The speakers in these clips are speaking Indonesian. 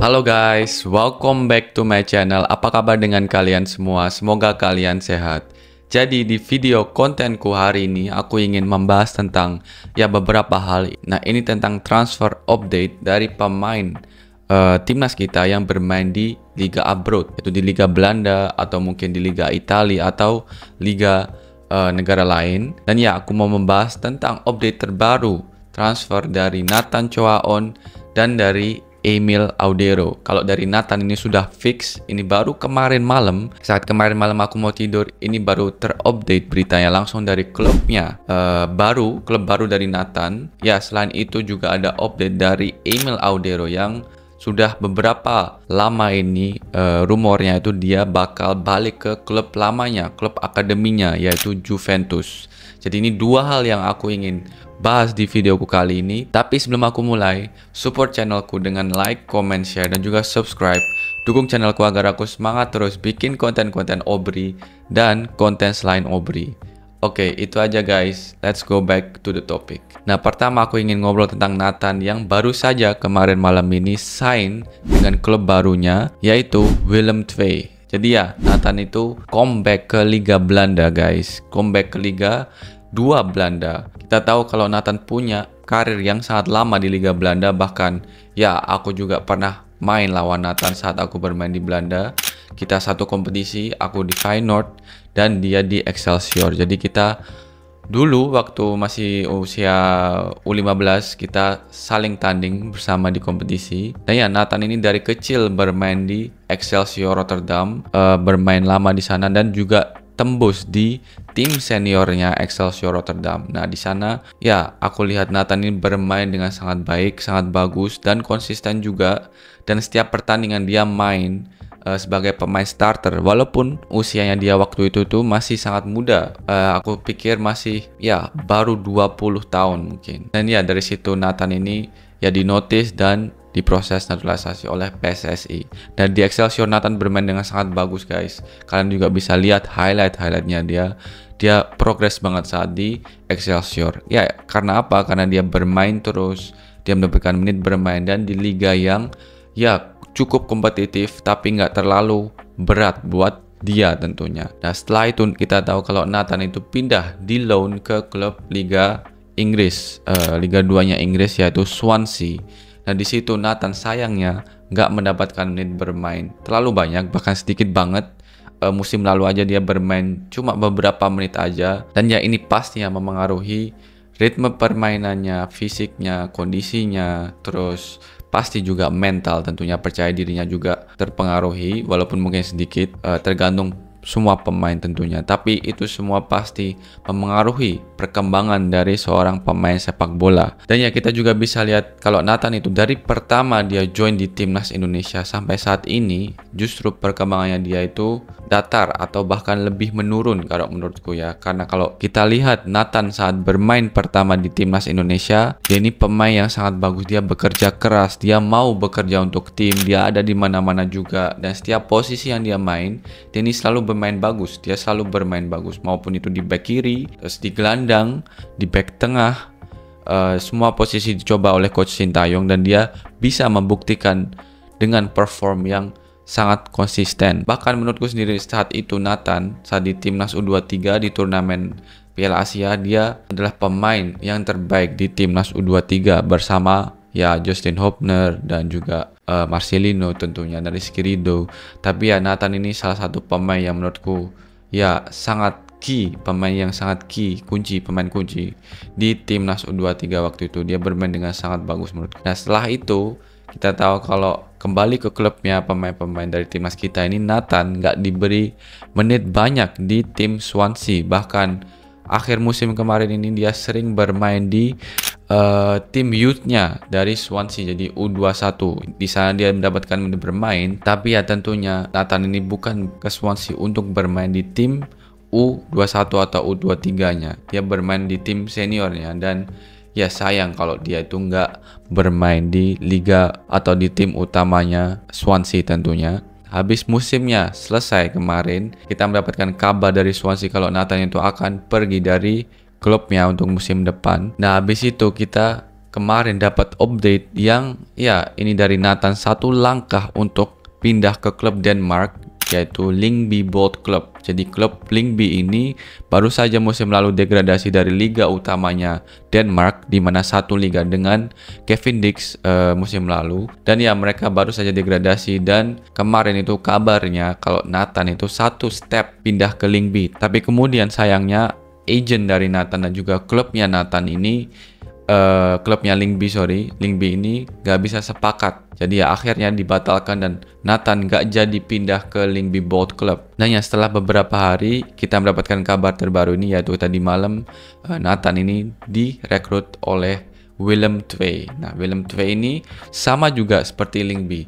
Halo guys, welcome back to my channel. Apa kabar dengan kalian semua? Semoga kalian sehat. Jadi di video kontenku hari ini aku ingin membahas tentang beberapa hal. Nah, ini tentang transfer update dari pemain timnas kita yang bermain di Liga Abroad, yaitu di Liga Belanda atau mungkin di Liga Italia atau Liga negara lain. Dan aku mau membahas tentang update terbaru transfer dari Nathan Choaon dan dari Emil Audero. Kalau dari Nathan ini sudah fix, ini baru kemarin malam. Saat kemarin malam aku mau tidur, ini baru terupdate beritanya langsung dari klubnya. Klub baru dari Nathan. Ya, selain itu juga ada update dari Emil Audero yang sudah beberapa lama ini rumornya itu dia bakal balik ke klub lamanya, klub akademinya, yaitu Juventus. Jadi ini dua hal yang aku ingin bahas di videoku kali ini. Tapi sebelum aku mulai, support channelku dengan like, comment, share, dan juga subscribe. Dukung channelku agar aku semangat terus bikin konten-konten Obri dan konten selain Obri. Oke, itu aja guys. Let's go back to the topic. Nah, pertama aku ingin ngobrol tentang Nathan yang baru saja kemarin malam ini sign dengan klub barunya, yaitu Willem II. Jadi Nathan itu comeback ke Liga Belanda guys. Comeback ke Liga 2 Belanda. Kita tahu kalau Nathan punya karir yang sangat lama di Liga Belanda. Bahkan aku juga pernah main lawan Nathan saat aku bermain di Belanda. Kita satu kompetisi, aku di Feyenoord dan dia di Excelsior. Jadi kita dulu waktu masih usia U15 kita saling tanding bersama di kompetisi. Dan Nathan ini dari kecil bermain di Excelsior Rotterdam, bermain lama di sana dan juga tembus di tim seniornya Excelsior Rotterdam. Nah, di sana aku lihat Nathan ini bermain dengan sangat baik, sangat bagus dan konsisten juga. Dan setiap pertandingan dia main sebagai pemain starter, walaupun usianya dia waktu itu tuh masih sangat muda. Aku pikir masih baru 20 tahun mungkin. Dan dari situ Nathan ini dinotis dan diproses naturalisasi oleh PSSI. Dan di Excelsior Nathan bermain dengan sangat bagus guys. Kalian juga bisa lihat highlightnya dia progres banget saat di Excelsior. Karena apa? Karena dia bermain terus, dia mendapatkan menit bermain dan di liga yang cukup kompetitif tapi nggak terlalu berat buat dia tentunya. Nah, setelah itu kita tahu kalau Nathan itu pindah di loan ke klub Liga Inggris, Liga 2-nya Inggris, yaitu Swansea. Nah, di situ Nathan sayangnya nggak mendapatkan menit bermain terlalu banyak, bahkan sedikit banget. Musim lalu aja dia bermain cuma beberapa menit aja. Dan ini pastinya memengaruhi ritme permainannya, fisiknya, kondisinya, terus pasti juga mental, tentunya percaya dirinya juga terpengaruhi, walaupun mungkin sedikit, tergantung semua pemain tentunya. Tapi itu semua pasti memengaruhi perkembangan dari seorang pemain sepak bola. Dan kita juga bisa lihat kalau Nathan itu dari pertama dia join di timnas Indonesia sampai saat ini justru perkembangannya dia itu datar atau bahkan lebih menurun kalau menurutku karena kalau kita lihat Nathan saat bermain pertama di timnas Indonesia, dia ini pemain yang sangat bagus. Dia bekerja keras, dia mau bekerja untuk tim, dia ada di mana-mana juga, dan setiap posisi yang dia main, dia ini selalu bermain bagus. Dia selalu bermain bagus, maupun itu di back kiri, terus di gelandang, di back tengah, semua posisi dicoba oleh coach Sintayong dan dia bisa membuktikan dengan perform yang sangat konsisten. Bahkan menurutku sendiri saat itu Nathan saat di timnas U23 di turnamen Piala Asia, dia adalah pemain yang terbaik di timnas U23 bersama Justin Hubner dan juga Marcelino tentunya dari Skirido. Tapi Nathan ini salah satu pemain yang menurutku sangat key, pemain yang sangat key, pemain kunci di timnas U23 waktu itu. Dia bermain dengan sangat bagus menurutku. Nah, setelah itu kita tahu kalau kembali ke klubnya pemain-pemain dari timnas kita ini, Nathan nggak diberi menit banyak di tim Swansea. Bahkan akhir musim kemarin ini dia sering bermain di tim youth-nya dari Swansea, jadi U21. Di sana dia mendapatkan menit bermain, tapi tentunya Nathan ini bukan ke Swansea untuk bermain di tim U21 atau U23-nya. Dia bermain di tim seniornya dan sayang kalau dia itu nggak bermain di liga atau di tim utamanya Swansea tentunya. Habis musimnya selesai kemarin, kita mendapatkan kabar dari Swansea kalau Nathan itu akan pergi dari klubnya untuk musim depan. Nah, habis itu kita kemarin dapat update yang ya ini dari Nathan, satu langkah untuk pindah ke klub Denmark yaitu Lyngby Bold Club. Jadi klub Lyngby ini baru saja musim lalu degradasi dari liga utamanya Denmark, di mana satu liga dengan Kevin Dix musim lalu, dan ya mereka baru saja degradasi. Dan kemarin itu kabarnya kalau Nathan itu satu step pindah ke Lyngby, tapi kemudian sayangnya agent dari Nathan dan juga klubnya Nathan ini klubnya Lyngby ini gak bisa sepakat. Jadi ya akhirnya dibatalkan dan Nathan gak jadi pindah ke Lyngby Bold Club. Dan ya setelah beberapa hari kita mendapatkan kabar terbaru ini, yaitu tadi malam Nathan ini direkrut oleh Willem II. Nah, Willem II ini sama juga seperti Lyngby.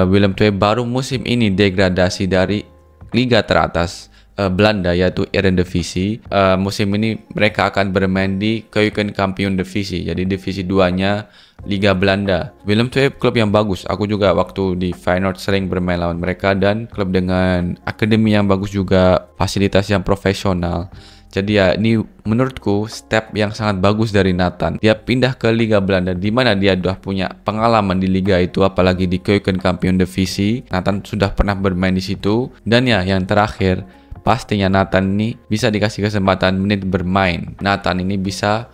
Willem II baru musim ini degradasi dari liga teratas Belanda yaitu Eredivisie. Musim ini mereka akan bermain di Keukenkampioen-divisie, jadi divisi 2-nya Liga Belanda. Willem II klub yang bagus. Aku juga waktu di Feyenoord sering bermain lawan mereka, dan klub dengan akademi yang bagus juga, fasilitas yang profesional. Jadi ya ini menurutku step yang sangat bagus dari Nathan. Dia pindah ke Liga Belanda di mana dia sudah punya pengalaman di liga itu, apalagi di Keukenkampioen-divisie. Nathan sudah pernah bermain di situ. Dan ya yang terakhir, pastinya Nathan ini bisa dikasih kesempatan menit bermain. Nathan ini bisa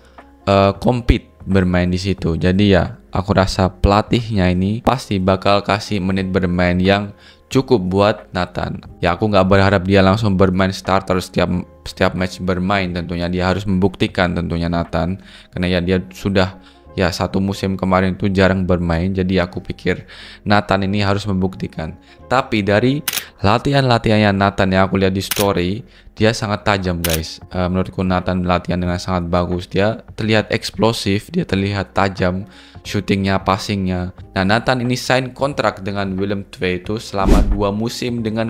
compete bermain di situ. Jadi ya aku rasa pelatihnya ini pasti bakal kasih menit bermain yang cukup buat Nathan. Ya aku nggak berharap dia langsung bermain starter setiap match bermain. Tentunya dia harus membuktikan tentunya Nathan, karena ya dia sudah ya satu musim kemarin itu jarang bermain. Jadi aku pikir Nathan ini harus membuktikan. Tapi dari latihan-latihannya Nathan yang aku lihat di story, dia sangat tajam guys. Menurutku Nathan latihan dengan sangat bagus. Dia terlihat eksplosif, dia terlihat tajam, shootingnya, passingnya. Nah, Nathan ini sign kontrak dengan Willem II itu selama 2 musim dengan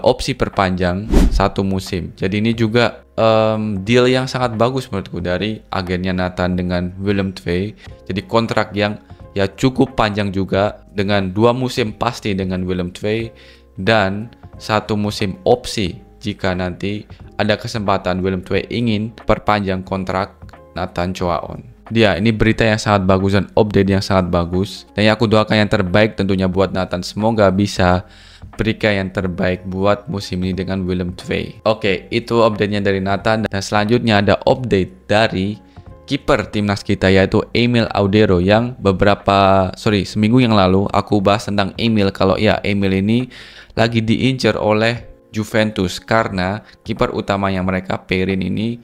opsi perpanjang 1 musim. Jadi ini juga deal yang sangat bagus menurutku dari agennya Nathan dengan Willem II. Jadi kontrak yang ya cukup panjang juga, dengan 2 musim pasti dengan Willem II dan 1 musim opsi jika nanti ada kesempatan Willem II ingin perpanjang kontrak Nathan Choaon. Dia ini berita yang sangat bagus dan update yang sangat bagus, dan ya aku doakan yang terbaik tentunya buat Nathan. Semoga bisa berikan yang terbaik buat musim ini dengan Willem II. Oke, itu update-nya dari Nathan. Dan selanjutnya ada update dari kiper timnas kita yaitu Emil Audero, yang seminggu yang lalu aku bahas tentang Emil. Kalau ya Emil ini lagi diincar oleh Juventus karena kiper utamanya mereka Perin ini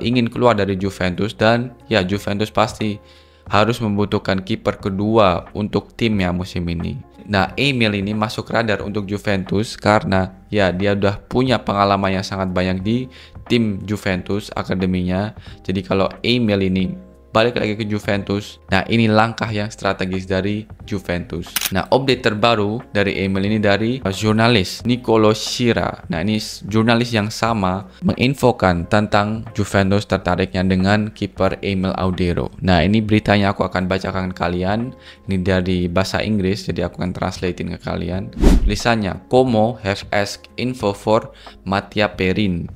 ingin keluar dari Juventus, dan ya Juventus pasti harus membutuhkan kiper kedua untuk timnya musim ini. Nah, Emil ini masuk radar untuk Juventus karena ya dia udah punya pengalaman yang sangat banyak di tim Juventus akademinya. Jadi kalau Emil ini balik lagi ke Juventus, nah ini langkah yang strategis dari Juventus. Nah, update terbaru dari Emil ini dari jurnalis Nicolo Schira. Nah, ini jurnalis yang sama menginfokan tentang Juventus tertariknya dengan kiper Emil Audero. Nah, ini beritanya aku akan bacakan kalian. Ini dari bahasa Inggris, jadi aku akan translatein ke kalian. Tulisannya, Como have asked info for Mattia Perin,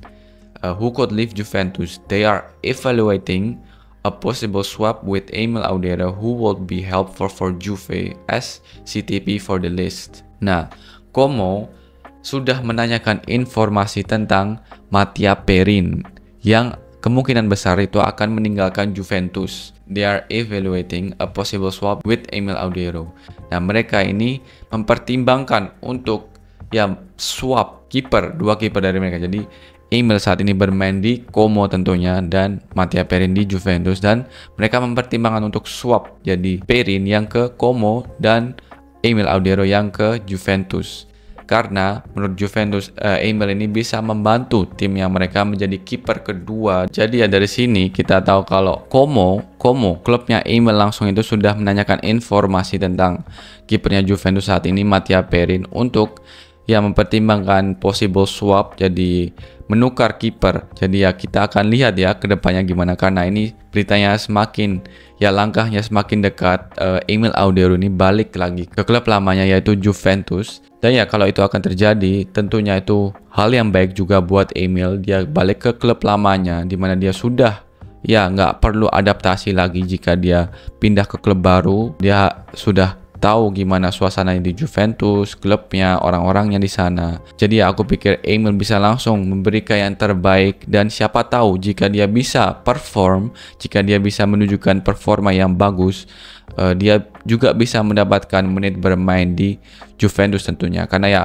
who could leave Juventus. They are evaluating a possible swap with Emil Audero, who would be helpful for Juve as CTP for the list. Nah, Como sudah menanyakan informasi tentang Mattia Perin yang kemungkinan besar itu akan meninggalkan Juventus. They are evaluating a possible swap with Emil Audero. Nah, mereka ini mempertimbangkan untuk ya swap kiper, 2 kiper dari mereka. Jadi Emil saat ini bermain di Como tentunya, dan Mattia Perin di Juventus, dan mereka mempertimbangkan untuk swap jadi Perin yang ke Como dan Emil Audero yang ke Juventus. Karena menurut Juventus Emil ini bisa membantu tim yang mereka menjadi kiper kedua. Jadi ya dari sini kita tahu kalau Como klubnya Emil langsung itu sudah menanyakan informasi tentang kipernya Juventus saat ini Mattia Perin untuk ya mempertimbangkan possible swap, jadi menukar kiper. Jadi ya kita akan lihat ya kedepannya gimana, karena ini beritanya semakin ya langkahnya semakin dekat. Emil Audero ini balik lagi ke klub lamanya yaitu Juventus, dan ya kalau itu akan terjadi tentunya itu hal yang baik juga buat Emil. Dia balik ke klub lamanya di mana dia sudah ya nggak perlu adaptasi lagi jika dia pindah ke klub baru. Dia sudah tahu gimana suasananya di Juventus, klubnya, orang-orangnya di sana. Jadi ya aku pikir Emil bisa langsung memberikan yang terbaik, dan siapa tahu jika dia bisa perform, jika dia bisa menunjukkan performa yang bagus, dia juga bisa mendapatkan menit bermain di Juventus tentunya. Karena ya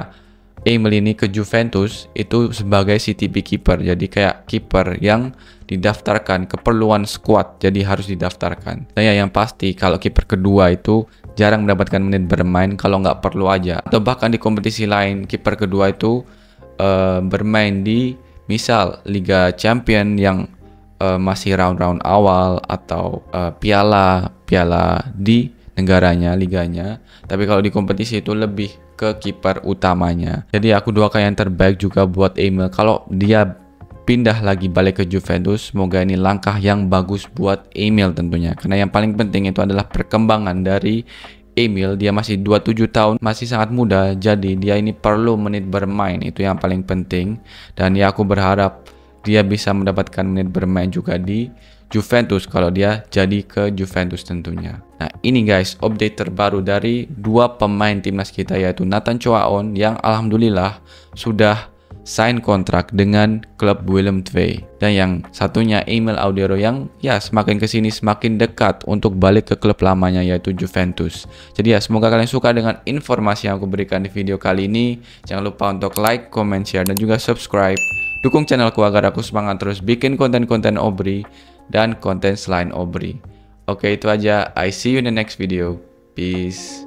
Emil ini ke Juventus itu sebagai CTP keeper, jadi kayak kiper yang didaftarkan keperluan squad, jadi harus didaftarkan. Dan ya yang pasti kalau kiper kedua itu jarang mendapatkan menit bermain kalau nggak perlu aja, atau bahkan di kompetisi lain kiper kedua itu bermain di misal Liga Champion yang masih round-round awal, atau piala di negaranya, liganya. Tapi kalau di kompetisi itu lebih ke kiper utamanya. Jadi aku doakan yang terbaik juga buat Emil kalau dia pindah lagi balik ke Juventus. Semoga ini langkah yang bagus buat Emil tentunya, karena yang paling penting itu adalah perkembangan dari Emil. Dia masih 27 tahun, masih sangat muda, jadi dia ini perlu menit bermain, itu yang paling penting. Dan ya aku berharap dia bisa mendapatkan menit bermain juga di Juventus kalau dia jadi ke Juventus tentunya. Nah ini guys update terbaru dari dua pemain timnas kita, yaitu Nathan Choaon yang alhamdulillah sudah sign kontrak dengan klub Willem II, dan yang satunya Emil Audero yang ya semakin kesini semakin dekat untuk balik ke klub lamanya, yaitu Juventus. Jadi ya semoga kalian suka dengan informasi yang aku berikan di video kali ini. Jangan lupa untuk like, comment, share, dan juga subscribe. Dukung channelku agar aku semangat terus bikin konten-konten Obri dan konten selain Obri. Oke, itu aja. I see you in the next video. Peace.